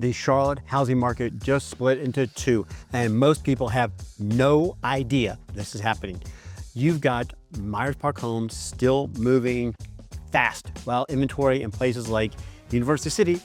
The Charlotte housing market just split into two, and most people have no idea this is happening. You've got Myers Park homes still moving fast, while inventory in places like University City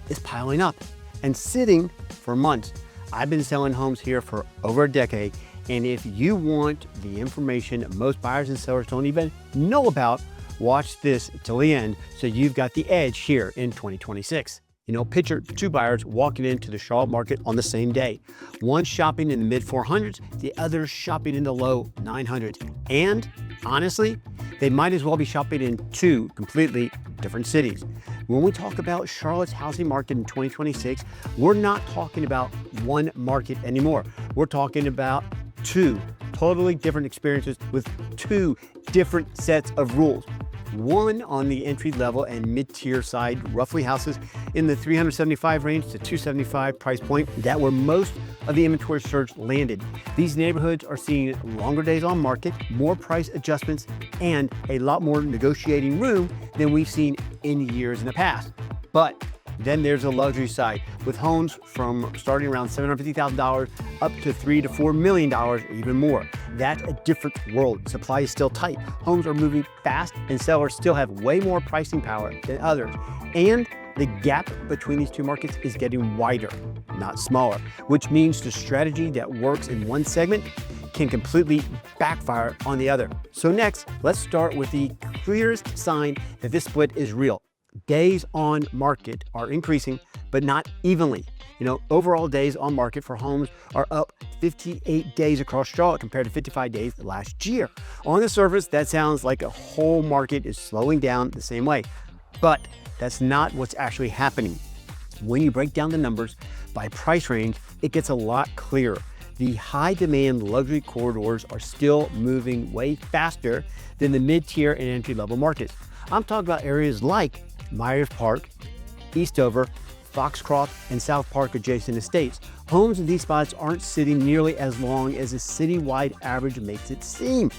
is piling up and sitting for months. I've been selling homes here for over a decade, and if you want the information most buyers and sellers don't even know about, watch this till the end so you've got the edge here in 2026. Picture two buyers walking into the Charlotte market on the same day. One shopping in the mid 400s, the other shopping in the low 900s. And honestly, they might as well be shopping in two completely different cities. When we talk about Charlotte's housing market in 2026, we're not talking about one market anymore. We're talking about two totally different experiences with two different sets of rules. One on the entry level and mid-tier side, roughly houses in the 375 range to 275 price point. That where most of the inventory surge landed. These neighborhoods are seeing longer days on market, more price adjustments, and a lot more negotiating room than we've seen in years in the past. But then there's a luxury side with homes from starting around $750,000 up to $3 to $4 million or even more. That's a different world. Supply is still tight. Homes are moving fast and sellers still have way more pricing power than others. And the gap between these two markets is getting wider, not smaller, which means the strategy that works in one segment can completely backfire on the other. So next, let's start with the clearest sign that this split is real. Days on market are increasing, but not evenly. Overall days on market for homes are up 58 days across Charlotte compared to 55 days last year. On the surface, that sounds like a whole market is slowing down the same way, but that's not what's actually happening. When you break down the numbers by price range, it gets a lot clearer. The high demand luxury corridors are still moving way faster than the mid-tier and entry-level markets. I'm talking about areas like Myers Park, Eastover, Foxcroft, and South Park adjacent estates. Homes in these spots aren't sitting nearly as long as the citywide average makes it seem.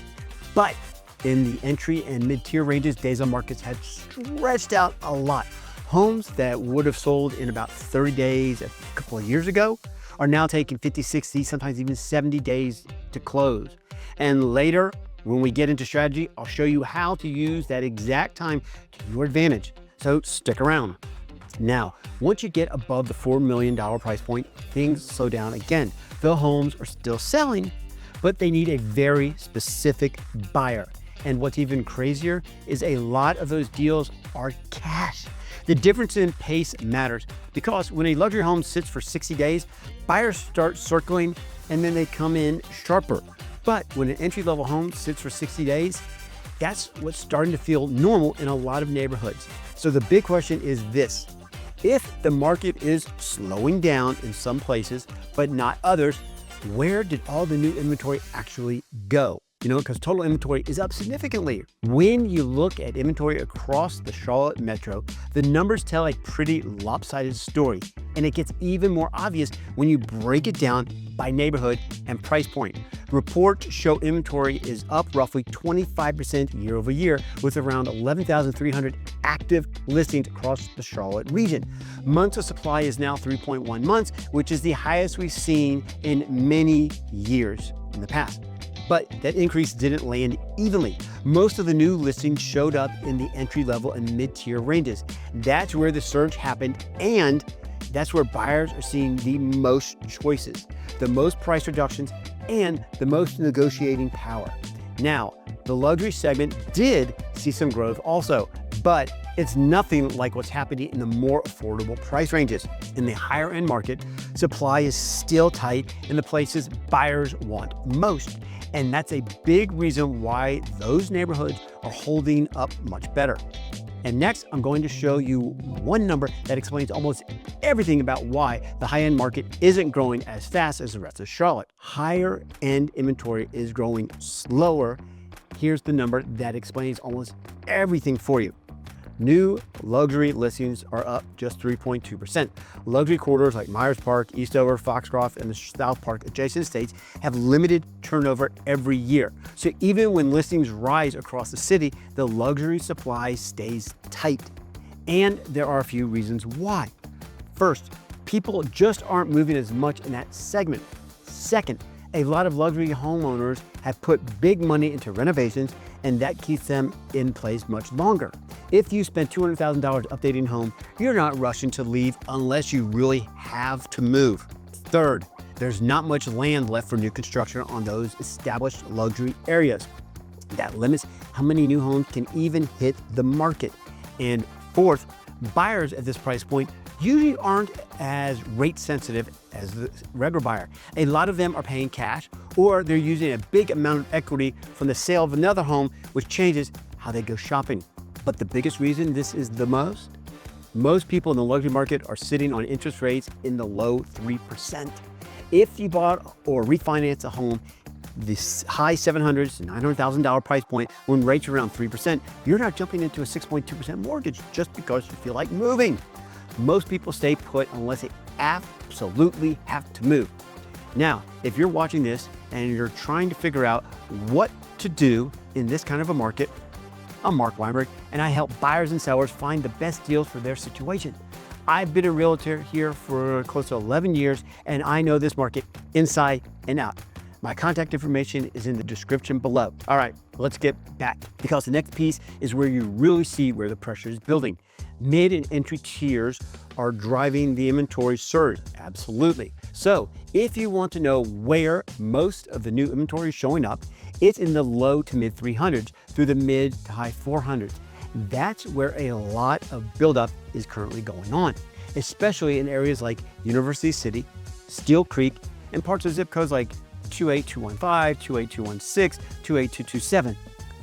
But in the entry and mid-tier ranges, days on markets have stretched out a lot. Homes that would have sold in about 30 days a couple of years ago are now taking 50, 60, sometimes even 70 days to close. And later, when we get into strategy, I'll show you how to use that exact time to your advantage. So stick around. Now, once you get above the $4 million price point, things slow down again. The homes are still selling, but they need a very specific buyer. And what's even crazier is a lot of those deals are cash. The difference in pace matters because when a luxury home sits for 60 days, buyers start circling and then they come in sharper. But when an entry-level home sits for 60 days, that's what's starting to feel normal in a lot of neighborhoods. So the big question is this: if the market is slowing down in some places, but not others, where did all the new inventory actually go? Because total inventory is up significantly. When you look at inventory across the Charlotte metro, the numbers tell a pretty lopsided story. And it gets even more obvious when you break it down by neighborhood and price point. Reports show inventory is up roughly 25% year over year, with around 11,300 active listings across the Charlotte region. Months of supply is now 3.1 months, which is the highest we've seen in many years in the past. But that increase didn't land evenly. Most of the new listings showed up in the entry level and mid-tier ranges. That's where the surge happened, and that's where buyers are seeing the most choices, the most price reductions, and the most negotiating power. Now, the luxury segment did see some growth also, but it's nothing like what's happening in the more affordable price ranges. In the higher end market, supply is still tight in the places buyers want most. And that's a big reason why those neighborhoods are holding up much better. And next, I'm going to show you one number that explains almost everything about why the high-end market isn't growing as fast as the rest of Charlotte. Higher end inventory is growing slower. Here's the number that explains almost everything for you. New luxury listings are up just 3.2%. Luxury corridors like Myers Park, Eastover, Foxcroft, and the South Park adjacent estates have limited turnover every year. So even when listings rise across the city, the luxury supply stays tight. And there are a few reasons why. First, People just aren't moving as much in that segment. Second, a lot of luxury homeowners have put big money into renovations, and that keeps them in place much longer. If you spend $200,000 updating a home, you're not rushing to leave unless you really have to move. Third, there's not much land left for new construction on those established luxury areas. That limits how many new homes can even hit the market. And fourth, buyers at this price point usually aren't as rate sensitive as the regular buyer. A lot of them are paying cash, or they're using a big amount of equity from the sale of another home, which changes how they go shopping. But the biggest reason this is the most people in the luxury market are sitting on interest rates in the low 3%. If you bought or refinanced a home, this high $700,000 to $900,000 price point, when rates are around 3%, you're not jumping into a 6.2% mortgage just because you feel like moving. Most people stay put unless they absolutely have to move. Now, if you're watching this and you're trying to figure out what to do in this kind of a market, I'm Mark Weinberg, and I help buyers and sellers find the best deals for their situation. I've been a realtor here for close to 11 years, and I know this market inside and out. My contact information is in the description below. All right, let's get back, because the next piece is where you really see where the pressure is building. Mid and entry tiers are driving the inventory surge, absolutely. So if you want to know where most of the new inventory is showing up, it's in the low to mid 300s through the mid to high 400s. That's where a lot of buildup is currently going on, especially in areas like University City, Steel Creek, and parts of zip codes like 28215, 28216, 28227.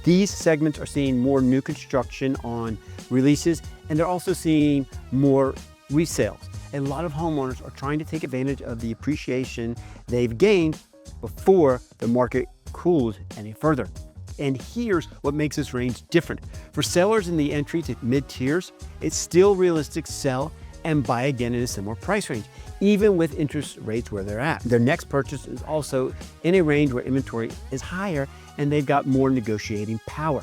These segments are seeing more new construction on releases, and they're also seeing more resales. A lot of homeowners are trying to take advantage of the appreciation they've gained before the market cools any further. And here's what makes this range different. For sellers in the entry to mid tiers, it's still realistic to sell and buy again in a similar price range, even with interest rates where they're at. Their next purchase is also in a range where inventory is higher and they've got more negotiating power.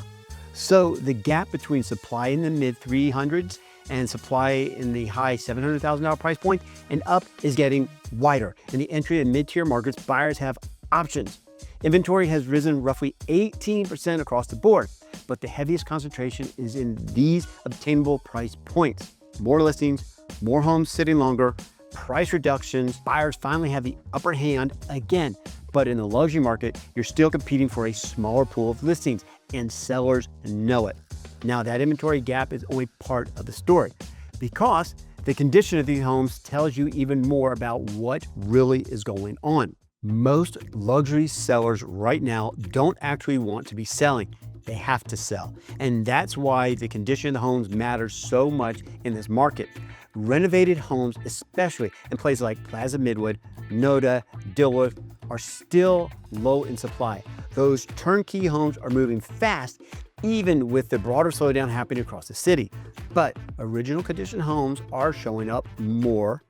So the gap between supply in the mid 300s and supply in the high $700,000 price point and up is getting wider. In the entry and mid-tier markets, buyers have options. Inventory has risen roughly 18% across the board, but the heaviest concentration is in these obtainable price points. More listings, more homes sitting longer, price reductions. Buyers finally have the upper hand again, but in the luxury market, you're still competing for a smaller pool of listings, and sellers know it. Now, that inventory gap is only part of the story, because the condition of these homes tells you even more about what really is going on. Most luxury sellers right now don't actually want to be selling. They have to sell. And that's why the condition of the homes matters so much in this market. Renovated homes, especially in places like Plaza Midwood, Noda, Dilworth, are still low in supply. Those turnkey homes are moving fast, even with the broader slowdown happening across the city. But original condition homes are showing up more,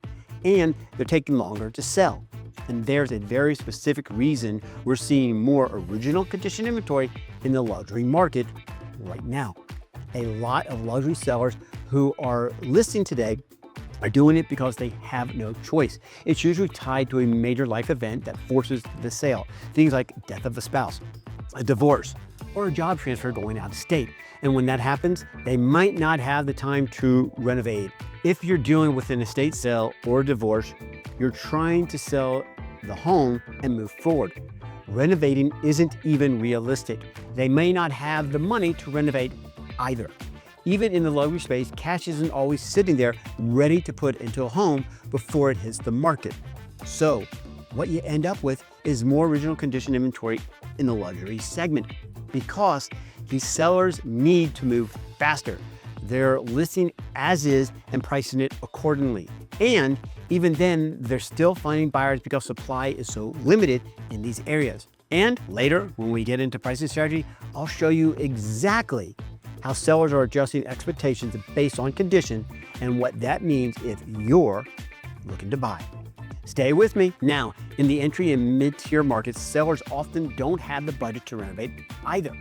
and they're taking longer to sell. And there's a very specific reason we're seeing more original condition inventory in the luxury market right now. A lot of luxury sellers who are listing today are doing it because they have no choice. It's usually tied to a major life event that forces the sale. Things like death of a spouse, a divorce, or a job transfer going out of state. And when that happens, they might not have the time to renovate. If you're dealing with an estate sale or divorce, you're trying to sell the home and move forward. Renovating isn't even realistic. They may not have the money to renovate either. Even in the luxury space, cash isn't always sitting there ready to put into a home before it hits the market. So what you end up with is more original condition inventory in the luxury segment, because these sellers need to move faster. They're listing as is and pricing it accordingly. And even then, they're still finding buyers because supply is so limited in these areas. And later, when we get into pricing strategy, I'll show you exactly how sellers are adjusting expectations based on condition and what that means if you're looking to buy. Stay with me. Now, in the entry and mid-tier markets, sellers often don't have the budget to renovate either,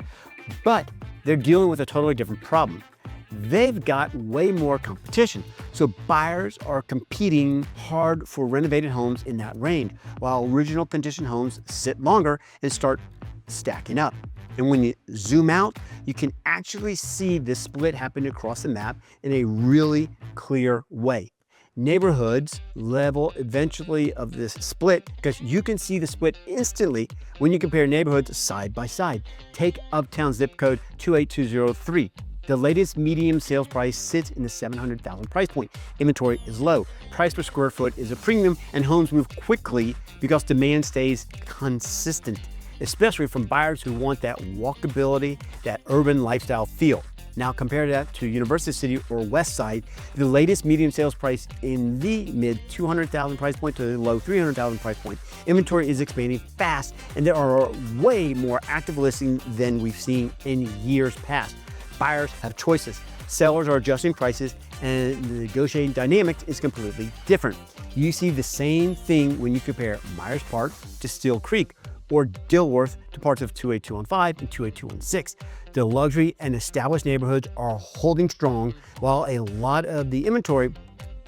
but they're dealing with a totally different problem. they've got way more competition. So buyers are competing hard for renovated homes in that range, while original condition homes sit longer and start stacking up. And when you zoom out, you can actually see this split happen across the map in a really clear way. Neighborhoods level eventually of this split because you can see the split instantly when you compare neighborhoods side by side. Take Uptown zip code 28203. The latest median sales price sits in the $700,000 price point. Inventory is low, price per square foot is a premium, and homes move quickly because demand stays consistent, especially from buyers who want that walkability, that urban lifestyle feel. Now compare that to University City or West Side, the latest median sales price in the mid $200,000 price point to the low $300,000 price point. Inventory is expanding fast, and there are way more active listings than we've seen in years past. Buyers have choices, sellers are adjusting prices, and the negotiating dynamic is completely different. You see the same thing when you compare Myers Park to Steel Creek, or Dilworth to parts of 28215 and 28216. The luxury and established neighborhoods are holding strong, while a lot of the inventory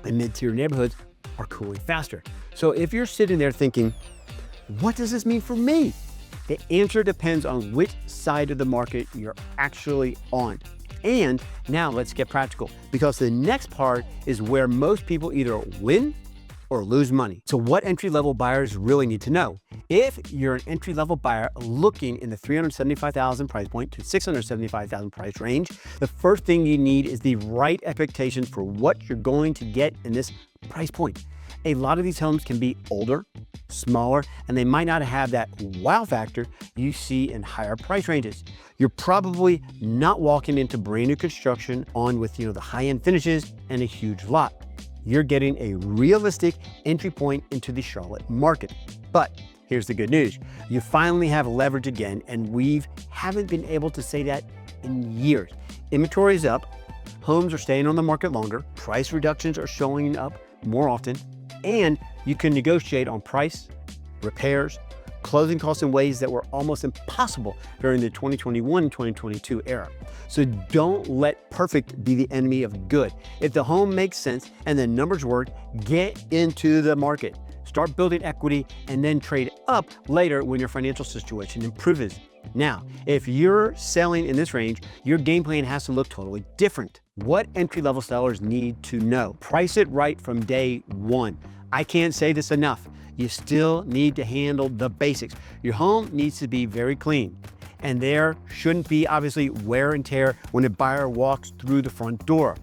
in mid-tier neighborhoods are cooling faster. So if you're sitting there thinking, what does this mean for me? The answer depends on which side of the market you're actually on. And now let's get practical, because the next part is where most people either win or lose money. So what entry-level buyers really need to know? If you're an entry-level buyer looking in the $375,000 price point to $675,000 price range, the first thing you need is the right expectations for what you're going to get in this price point. A lot of these homes can be older, smaller, and they might not have that wow factor you see in higher price ranges. You're probably not walking into brand new construction on with the high-end finishes and a huge lot. You're getting a realistic entry point into the Charlotte market. But here's the good news. You finally have leverage again, and we haven't been able to say that in years. Inventory is up, homes are staying on the market longer, price reductions are showing up more often, and you can negotiate on price, repairs, closing costs in ways that were almost impossible during the 2021-2022 era. So don't let perfect be the enemy of good. If the home makes sense and the numbers work, get into the market. Start building equity and then trade up later when your financial situation improves. Now, if you're selling in this range, your game plan has to look totally different. What entry-level sellers need to know? Price it right from day one. I can't say this enough. You still need to handle the basics. Your home needs to be very clean, and there shouldn't be obviously wear and tear when a buyer walks through the front door.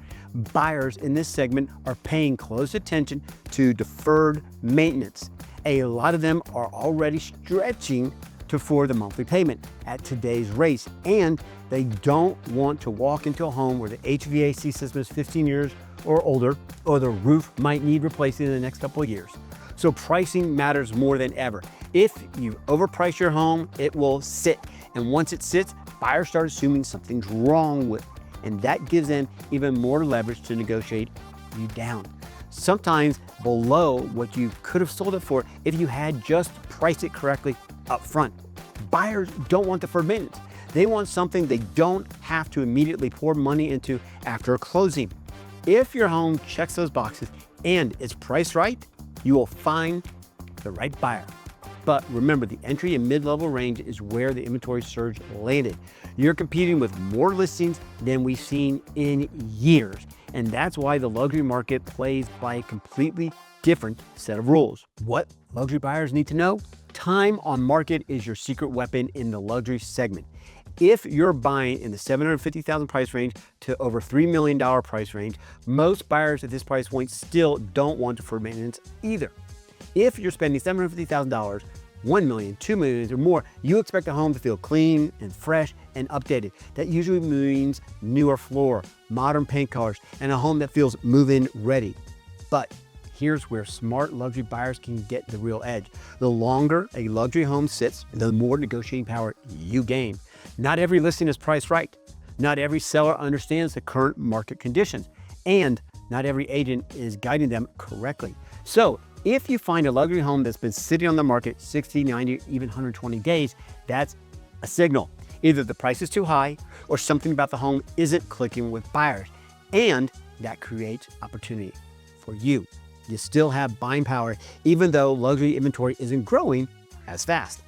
Buyers in this segment are paying close attention to deferred maintenance. A lot of them are already stretching to afford the monthly payment at today's rates, and they don't want to walk into a home where the HVAC system is 15 years or older, or the roof might need replacing in the next couple of years. So pricing matters more than ever. If you overprice your home, it will sit. And once it sits, buyers start assuming something's wrong with it. And that gives them even more leverage to negotiate you down, sometimes below what you could have sold it for if you had just priced it correctly up front. Buyers don't want deferred maintenance. They want something they don't have to immediately pour money into after closing. If your home checks those boxes and it's priced right, you will find the right buyer. But remember, the entry and mid-level range is where the inventory surge landed. You're competing with more listings than we've seen in years. And that's why the luxury market plays by a completely different set of rules. What luxury buyers need to know? Time on market is your secret weapon in the luxury segment. If you're buying in the $750,000 price range to over $3 million price range, most buyers at this price point still don't want deferred maintenance either. If you're spending $750,000, $1 million, $2 million or more, you expect a home to feel clean and fresh and updated. That usually means newer floor, modern paint colors, and a home that feels move-in ready. But here's where smart luxury buyers can get the real edge. The longer a luxury home sits, the more negotiating power you gain. Not every listing is priced right. Not every seller understands the current market conditions, and not every agent is guiding them correctly. So if you find a luxury home that's been sitting on the market 60, 90, even 120 days, that's a signal. Either the price is too high or something about the home isn't clicking with buyers. And that creates opportunity for you. You still have buying power, even though luxury inventory isn't growing as fast.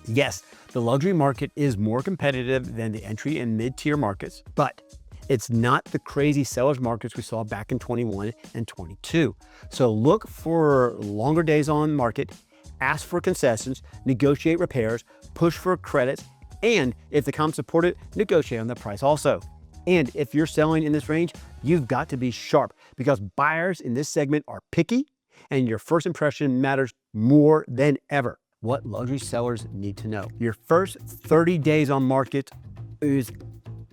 Yes, the luxury market is more competitive than the entry and mid-tier markets, but it's not the crazy seller's markets we saw back in 21 and 22. So look for longer days on market, ask for concessions, negotiate repairs, push for credits, and if the comps support it, negotiate on the price also. And if you're selling in this range, you've got to be sharp because buyers in this segment are picky and your first impression matters more than ever. What luxury sellers need to know. Your first 30 days on market is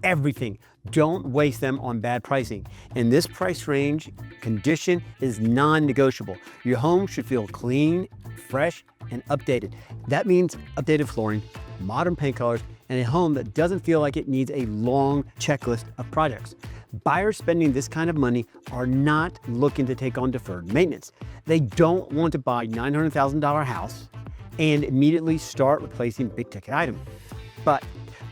everything. Don't waste them on bad pricing. In this price range, condition is non-negotiable. Your home should feel clean, fresh, and updated. That means updated flooring, modern paint colors, and a home that doesn't feel like it needs a long checklist of projects. Buyers spending this kind of money are not looking to take on deferred maintenance. They don't want to buy a $900,000 house and immediately start replacing big ticket items. But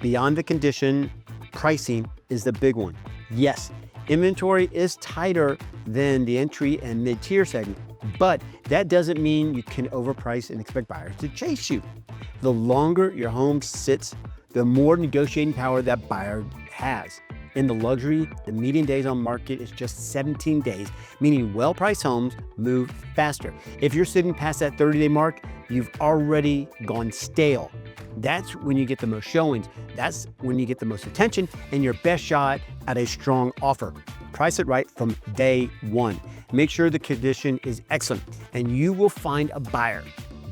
beyond the condition, pricing is the big one. Yes, inventory is tighter than the entry and mid-tier segment, but that doesn't mean you can overprice and expect buyers to chase you. The longer your home sits, the more negotiating power that buyer has. In the luxury, the median days on market is just 17 days, meaning well-priced homes move faster. If you're sitting past that 30-day mark, you've already gone stale. That's when you get the most showings. That's when you get the most attention and your best shot at a strong offer. Price it right from day one. Make sure the condition is excellent and you will find a buyer.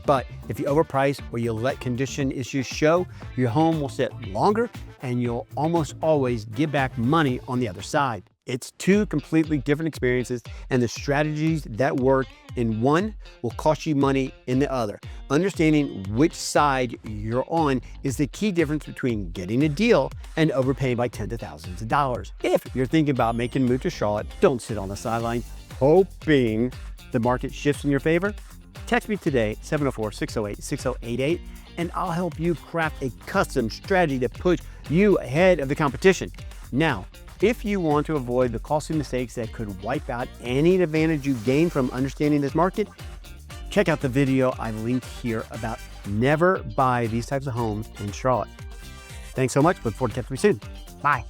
But if you overprice or you let condition issues show, your home will sit longer and you'll almost always give back money on the other side. It's two completely different experiences, and the strategies that work in one will cost you money in the other. Understanding which side you're on is the key difference between getting a deal and overpaying by tens of thousands of dollars. If you're thinking about making a move to Charlotte, don't sit on the sideline hoping the market shifts in your favor. Text me today, 704-608-6088, and I'll help you craft a custom strategy to push you ahead of the competition. Now, if you want to avoid the costly mistakes that could wipe out any advantage you gain from understanding this market, check out the video I linked here about never buy these types of homes in Charlotte. Thanks so much. Look forward to catching you soon. Bye.